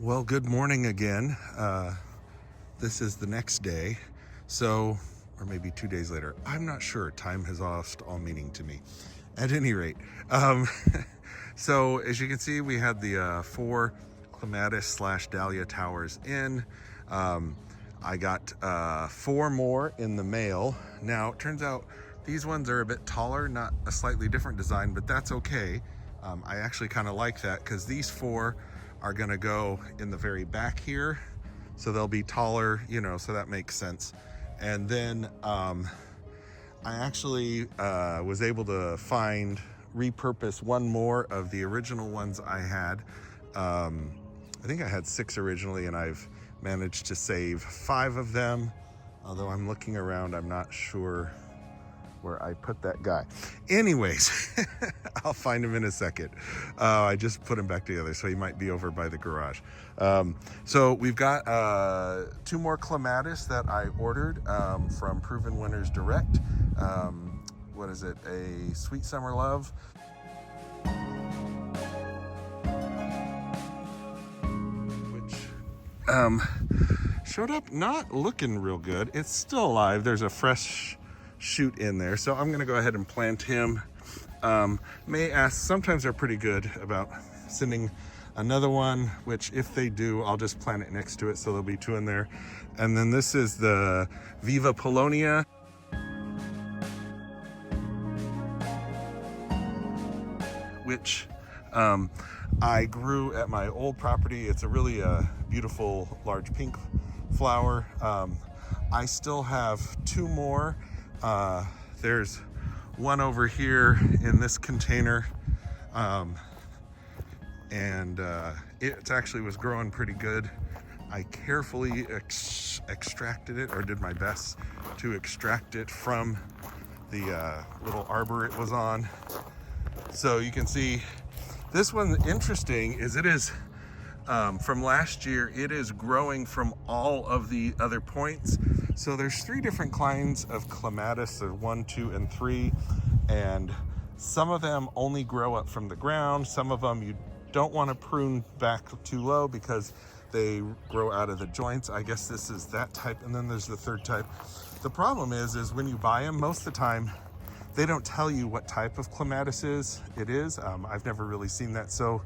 Well, good morning again. This is the next day, or maybe 2 days later. I'm not sure. Time has lost all meaning to me. At any rate, so as you can see, we had the 4 clematis / Dahlia Towers in. I got 4 more in the mail. Now, it turns out these ones are a bit taller, not a slightly different design, but that's okay. I actually kind of like that because these 4 are gonna go in the very back here. So they'll be taller, so that makes sense. And then I actually was able to repurpose one more of the original ones I had. I think I had 6 originally, and I've managed to save 5 of them. Although I'm looking around, I'm not sure where I put that guy. Anyways, I'll find him in a second. I just put him back together, so he might be over by the garage. So we've got 2 more clematis that I ordered from Proven Winners Direct. What is it? A Sweet Summer Love. Which showed up not looking real good. It's still alive. There's a fresh shoot in there, so I'm gonna go ahead and plant him. May ask, sometimes they're pretty good about sending another one, which if they do, I'll just plant it next to it, so there'll be 2 in there. And then this is the Viva Polonia, which I grew at my old property. It's a really beautiful large pink flower. I still have 2 more. There's one over here in this container, and it actually was growing pretty good. I carefully extracted it, or did my best to extract it from the little arbor it was on. So you can see this one. Interesting is it is from last year. It is growing from all of the other points. So there's 3 different kinds of clematis. There's 1, 2, and 3, and some of them only grow up from the ground. Some of them you don't want to prune back too low because they grow out of the joints. I guess this is that type, and then there's the 3rd type. The problem is when you buy them, most of the time they don't tell you what type of clematis it is. I've never really seen that, so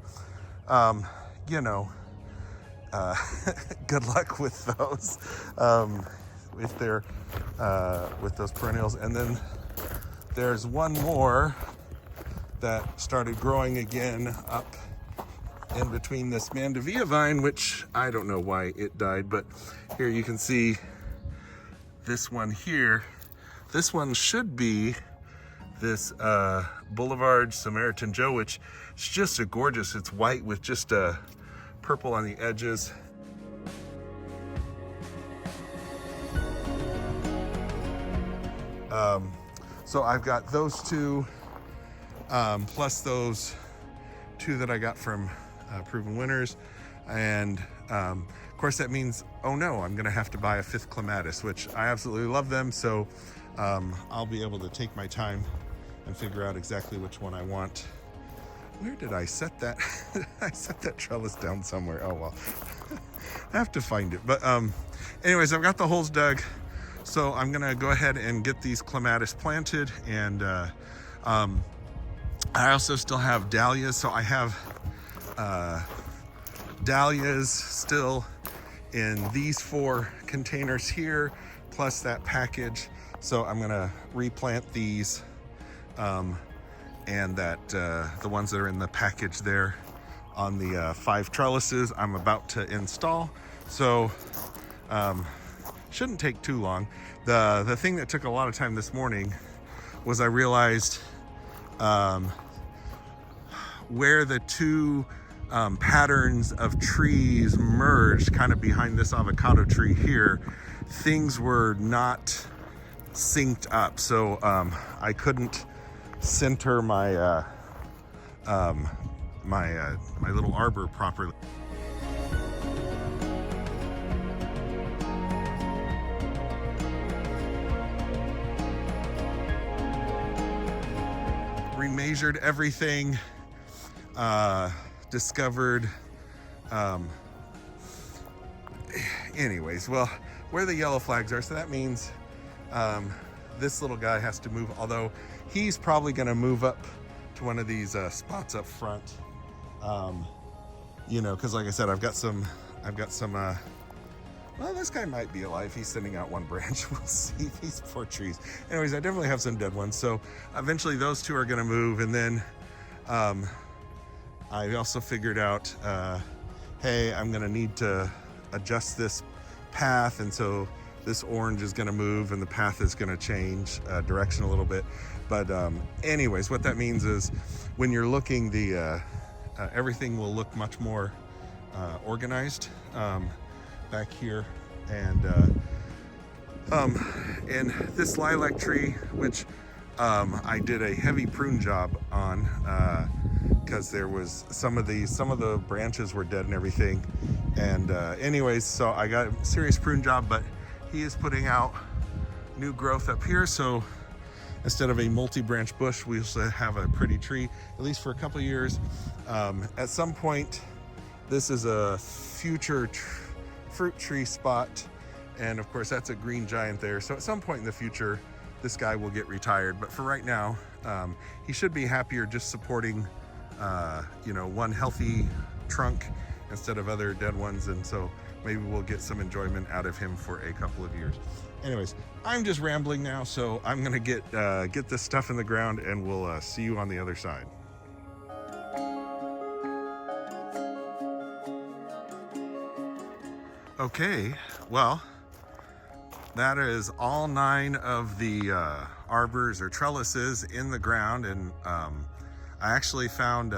good luck with those. If they're with those perennials. And then there's one more that started growing again up in between this Mandevilla vine, which I don't know why it died, but here you can see this one here. This one should be this Boulevard Samaritan Joe, which is just a gorgeous, it's white with just a purple on the edges. So I've got those 2, plus those 2 that I got from Proven Winners. And of course that means, oh no, I'm gonna have to buy a 5th clematis, which I absolutely love them. So I'll be able to take my time and figure out exactly which one I want. Where did I set that? I set that trellis down somewhere. Oh well, I have to find it. But anyways, I've got the holes dug. So I'm gonna go ahead and get these clematis planted, and I also still have dahlias. So I have dahlias still in these 4 containers here, plus that package. So I'm gonna replant these, and that the ones that are in the package there on the 5 trellises I'm about to install. So shouldn't take too long. The thing that took a lot of time this morning was I realized where the 2 patterns of trees merged, kind of behind this avocado tree here, things were not synced up. So I couldn't center my my little arbor properly. Remeasured everything, discovered anyways, well, where the yellow flags are, so that means this little guy has to move, although he's probably going to move up to one of these spots up front, you know, because like I said, I've got some well, this guy might be alive. He's sending out one branch. We'll see. These poor trees. Anyways, I definitely have some dead ones. So eventually those two are going to move. And then I also figured out, hey, I'm going to need to adjust this path. And so this orange is going to move and the path is going to change direction a little bit. But anyways, what that means is when you're looking, everything will look much more organized. Back here, and this lilac tree, which I did a heavy prune job on because there was some of the branches were dead and everything, and anyways, so I got a serious prune job, but he is putting out new growth up here, so instead of a multi-branch bush, we also have a pretty tree, at least for a couple of years. At some point, this is a future fruit tree spot, and of course that's a green giant there, so at some point in the future this guy will get retired, but for right now he should be happier just supporting you know, one healthy trunk instead of other dead ones, and so maybe we'll get some enjoyment out of him for a couple of years. Anyways, I'm just rambling now, so I'm gonna get this stuff in the ground, and we'll see you on the other side. Okay, well, that is all 9 of the arbors or trellises in the ground, and I actually found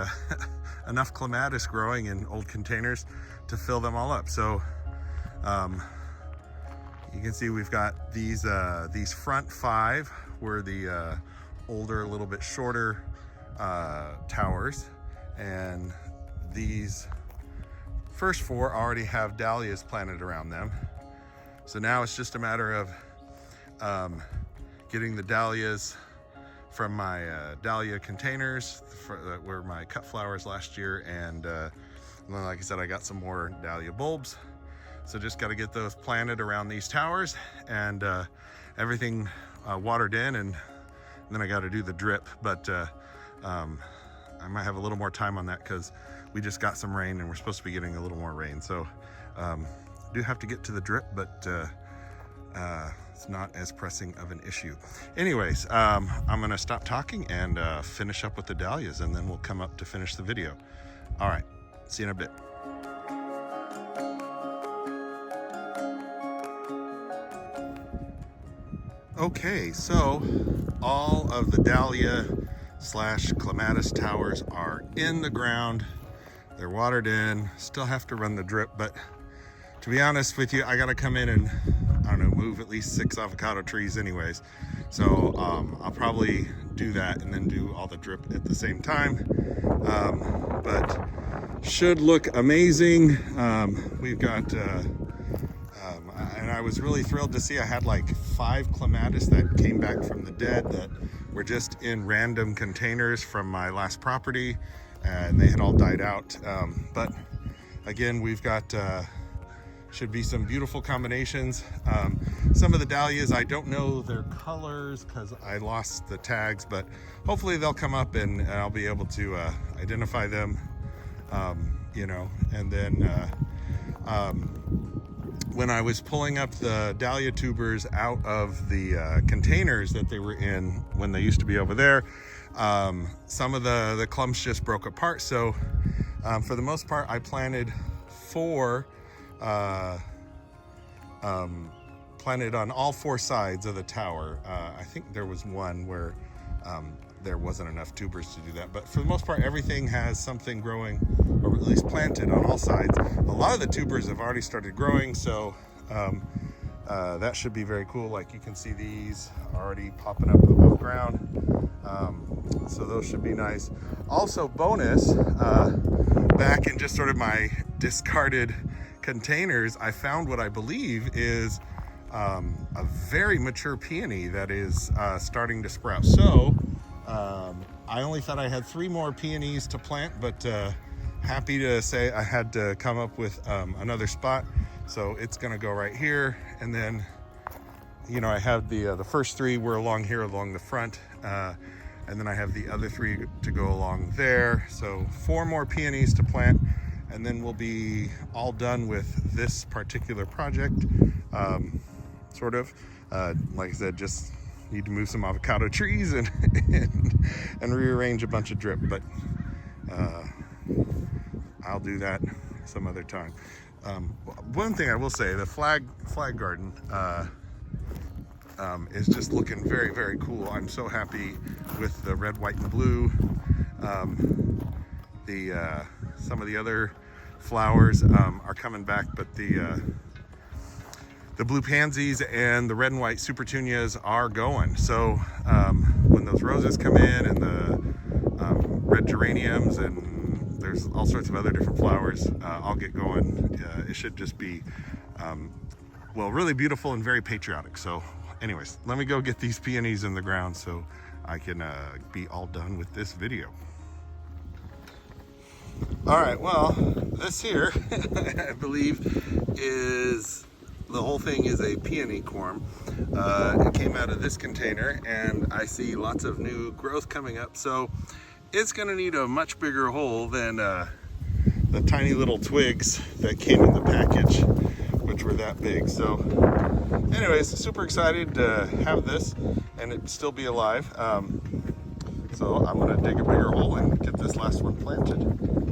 enough clematis growing in old containers to fill them all up. So you can see we've got these front 5 were the older, a little bit shorter towers, and these first 4 already have dahlias planted around them. So now it's just a matter of getting the dahlias from my dahlia containers that were my cut flowers last year, and then, like I said, I got some more dahlia bulbs. So just got to get those planted around these towers, and everything watered in, and then I got to do the drip. But I might have a little more time on that because we just got some rain and we're supposed to be getting a little more rain. So do have to get to the drip, but it's not as pressing of an issue. Anyways, I'm gonna stop talking and finish up with the dahlias, and then we'll come up to finish the video. All right, see you in a bit. Okay, so all of the dahlia / clematis towers are in the ground. They're watered in, still have to run the drip, but to be honest with you, I gotta come in and, I don't know, move at least 6 avocado trees anyways. So I'll probably do that and then do all the drip at the same time. But should look amazing. We've got, and I was really thrilled to see I had like 5 clematis that came back from the dead that were just in random containers from my last property, and they had all died out. But again, we've got should be some beautiful combinations. Some of the dahlias, I don't know their colors because I lost the tags, but hopefully they'll come up and I'll be able to identify them, you know. And then when I was pulling up the dahlia tubers out of the containers that they were in when they used to be over there, some of the clumps just broke apart. So for the most part, I planted 4 planted on all 4 sides of the tower. I think there was one where there wasn't enough tubers to do that, but for the most part everything has something growing, or at least planted on all sides. A lot of the tubers have already started growing, so that should be very cool. Like you can see these already popping up above ground, so those should be nice. Also bonus, back in just sort of my discarded containers, I found what I believe is a very mature peony that is starting to sprout. So I only thought I had 3 more peonies to plant, but happy to say I had to come up with another spot. So it's going to go right here, and then I have the first 3 were along here along the front, and then I have the other 3 to go along there. So 4 more peonies to plant, and then we'll be all done with this particular project. Sort of, like I said, just need to move some avocado trees and rearrange a bunch of drip, but I'll do that some other time. One thing I will say, the flag garden is just looking very, very cool. I'm so happy with the red, white, and blue. Some of the other flowers are coming back, but the blue pansies and the red and white supertunias are going. So when those roses come in, and the red geraniums, and there's all sorts of other different flowers, I'll get going. It should just be, well, really beautiful and very patriotic. So anyways, let me go get these peonies in the ground so I can be all done with this video. All right, well, this here, I believe, is, the whole thing is a peony corm. It came out of this container, and I see lots of new growth coming up. So it's gonna need a much bigger hole than the tiny little twigs that came in the package, which were that big. So anyways, super excited to have this and it still be alive. So I'm gonna dig a bigger hole and get this last one planted.